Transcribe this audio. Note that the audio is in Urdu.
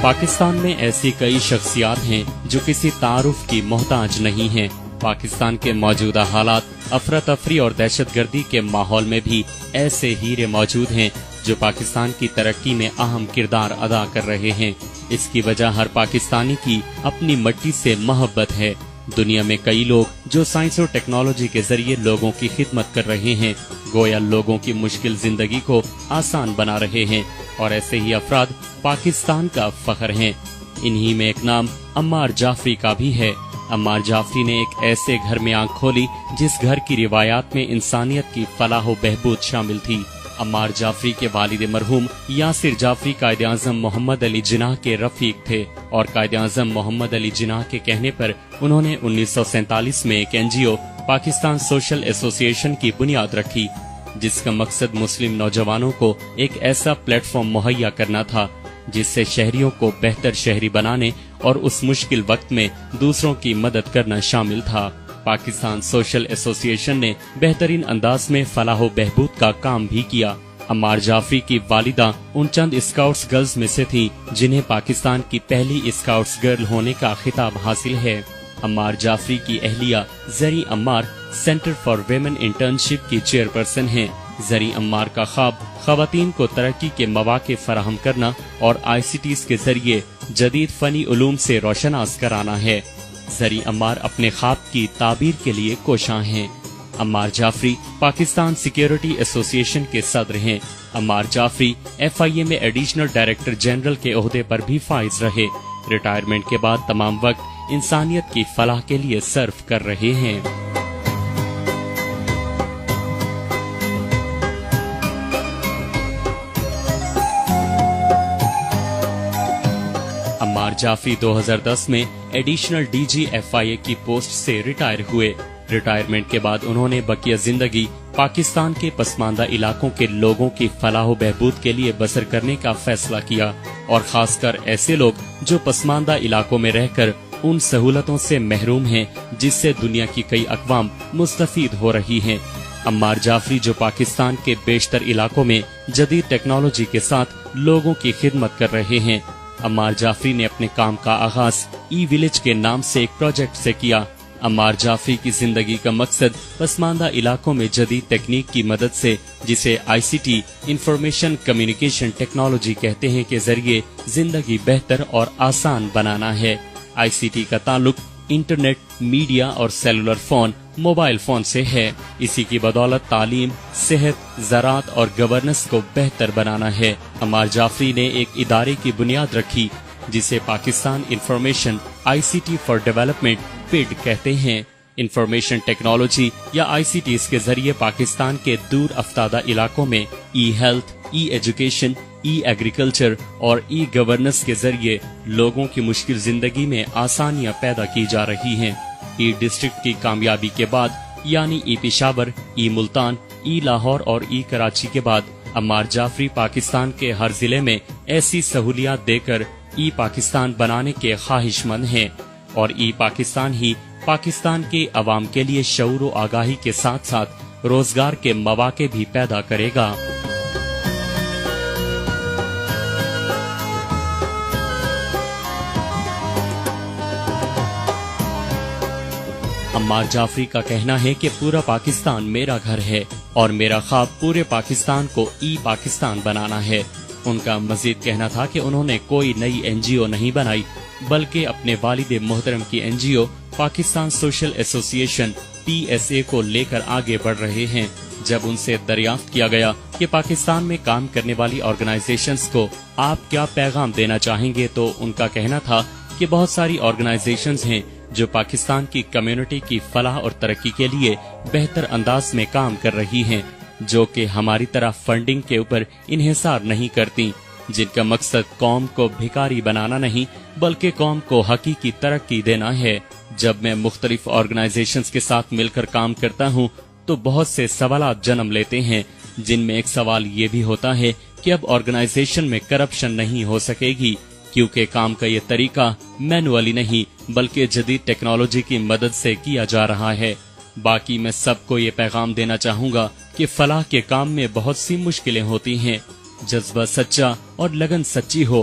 پاکستان میں ایسی کئی شخصیات ہیں جو کسی تعارف کی محتاج نہیں ہیں۔ پاکستان کے موجودہ حالات، افراتفری اور دہشت گردی کے ماحول میں بھی ایسے ہیرے موجود ہیں جو پاکستان کی ترقی میں اہم کردار ادا کر رہے ہیں۔ اس کی وجہ ہر پاکستانی کی اپنی مٹی سے محبت ہے۔ دنیا میں کئی لوگ جو سائنس اور ٹیکنالوجی کے ذریعے لوگوں کی خدمت کر رہے ہیں، گویا لوگوں کی مشکل زندگی کو آسان بنا رہے ہیں، اور ایسے ہی افراد پاکستان کا فخر ہیں۔ انہی میں ایک نام عمار جعفری کا بھی ہے۔ عمار جعفری نے ایک ایسے گھر میں آنکھ کھولی جس گھر کی روایات میں انسانیت کی فلاح و بہبود شامل تھی۔ عمار جعفری کے والد مرحوم یاسر جعفری قائد اعظم محمد علی جناح کے رفیق تھے، اور قائد اعظم محمد علی جناح کے کہنے پر انہوں نے 1947 میں ایک NGO پاکستان سوشل ایسوسی ایشن کی بنیاد رکھی، جس کا مقصد مسلم نوجوانوں کو ایک ایسا پلیٹ فارم مہیا کرنا تھا جس سے شہریوں کو بہتر شہری بنانے اور اس مشکل وقت میں دوسروں کی مدد کرنا شامل تھا۔ پاکستان سوشل ایسوسی ایشن نے بہترین انداز میں فلاح و بہبود کا کام بھی کیا۔ عمار جعفری کی والدہ ان چند اسکاؤٹس گرلز میں سے تھی جنہیں پاکستان کی پہلی اسکاؤٹس گرل ہونے کا خطاب حاصل ہے۔ عمار جعفری کی اہلیہ Zari Ammar centre for women internship کی چیئرپرسن ہیں۔ زری عمار کا خواب خواتین کو ترقی کے مواقع فراہم کرنا اور ICTs کے ذریعے جدید فنی علوم سے روشناس کرانا ہے۔ زری عمار اپنے خواب کی تعبیر کے لیے کوشاں ہیں۔ عمار جعفری پاکستان سیکیورٹی ایسوسی ایشن کے صدر ہیں۔ عمار جعفری FIA میں ایڈیشنل ڈائریکٹر جنرل کے عہدے پر بھی فائز رہے۔ ریٹائرمنٹ کے بعد تمام وقت انسانیت کی فلاح کے لیے صرف کر رہے ہیں۔ عمار جعفری 2010 میں ایڈیشنل DG FIA کی پوسٹ سے ریٹائر ہوئے۔ ریٹائرمنٹ کے بعد انہوں نے بقیہ زندگی پاکستان کے پسماندہ علاقوں کے لوگوں کی فلاح و بہبود کے لیے بسر کرنے کا فیصلہ کیا، اور خاص کر ایسے لوگ جو پسماندہ علاقوں میں رہ کر ان سہولتوں سے محروم ہیں جس سے دنیا کی کئی اقوام مستفید ہو رہی ہیں۔ عمار جعفری جو پاکستان کے بیشتر علاقوں میں جدید ٹیکنالوجی کے ساتھ لوگوں کی خدمت کر رہے ہیں۔ عمار جعفری نے اپنے کام کا آغاز ولیج کے نام سے ایک پروجیکٹ سے کیا۔ عمار جعفری کی زندگی کا مقصد پسماندہ علاقوں میں جدید تکنیک کی مدد سے، جسے ICT انفارمیشن کمیونیکیشن ٹیکنالوجی کہتے ہیں، کے ذریعے زندگی بہتر اور آسان بنانا ہے۔ ICT کا تعلق انٹرنیٹ، میڈیا اور سیلولر فون، موبائل فون سے ہے۔ اسی کی بدولت تعلیم، صحت، زراعت اور گورننس کو بہتر بنانا ہے۔ عمار جعفری نے ایک ادارے کی بنیاد رکھی جسے Pakistan information ICT for development PID کہتے ہیں۔ انفارمیشن ٹیکنالوجی یا ICTs کے ذریعے پاکستان کے دور افتادہ علاقوں میں ہیلتھ، ایجوکیشن، ایگریکلچر اور گورننس کے ذریعے لوگوں کی مشکل زندگی میں آسانیاں پیدا کی جا رہی ہیں۔ ڈسٹرکٹ کی کامیابی کے بعد، یعنی پشاور، ملتان، لاہور اور کراچی کے بعد، عمار جعفری پاکستان کے ہر ضلع میں ایسی سہولیات دے کر پاکستان بنانے کے خواہش مند ہیں، اور پاکستان ہی پاکستان کے عوام کے لیے شعور و آگاہی کے ساتھ ساتھ روزگار کے مواقع بھی پیدا کرے گا۔ عمار جعفری کا کہنا ہے کہ پورا پاکستان میرا گھر ہے، اور میرا خواب پورے پاکستان کو پاکستان بنانا ہے۔ ان کا مزید کہنا تھا کہ انہوں نے کوئی نئی NGO نہیں بنائی، بلکہ اپنے والد محترم کی NGO پاکستان سوشل ایسوسی ایشن PSA کو لے کر آگے بڑھ رہے ہیں۔ جب ان سے دریافت کیا گیا کہ پاکستان میں کام کرنے والی آرگنائزیشنز کو آپ کیا پیغام دینا چاہیں گے، تو ان کا کہنا تھا کہ بہت ساری آرگنائزیشنز ہیں جو پاکستان کی کمیونٹی کی فلاح اور ترقی کے لیے بہتر انداز میں کام کر رہی ہیں، جو کہ ہماری طرح فنڈنگ کے اوپر انحصار نہیں کرتی، جن کا مقصد قوم کو بھکاری بنانا نہیں بلکہ قوم کو حقیقی ترقی دینا ہے۔ جب میں مختلف آرگنائزیشنز کے ساتھ مل کر کام کرتا ہوں تو بہت سے سوالات جنم لیتے ہیں، جن میں ایک سوال یہ بھی ہوتا ہے کہ اب آرگنائزیشن میں کرپشن نہیں ہو سکے گی، کیونکہ کام کا یہ طریقہ مینولی نہیں بلکہ جدید ٹیکنالوجی کی مدد سے کیا جا رہا ہے۔ باقی میں سب کو یہ پیغام دینا چاہوں گا کہ فلاح کے کام میں بہت سی مشکلیں ہوتی ہیں۔ جذبہ سچا اور لگن سچی ہو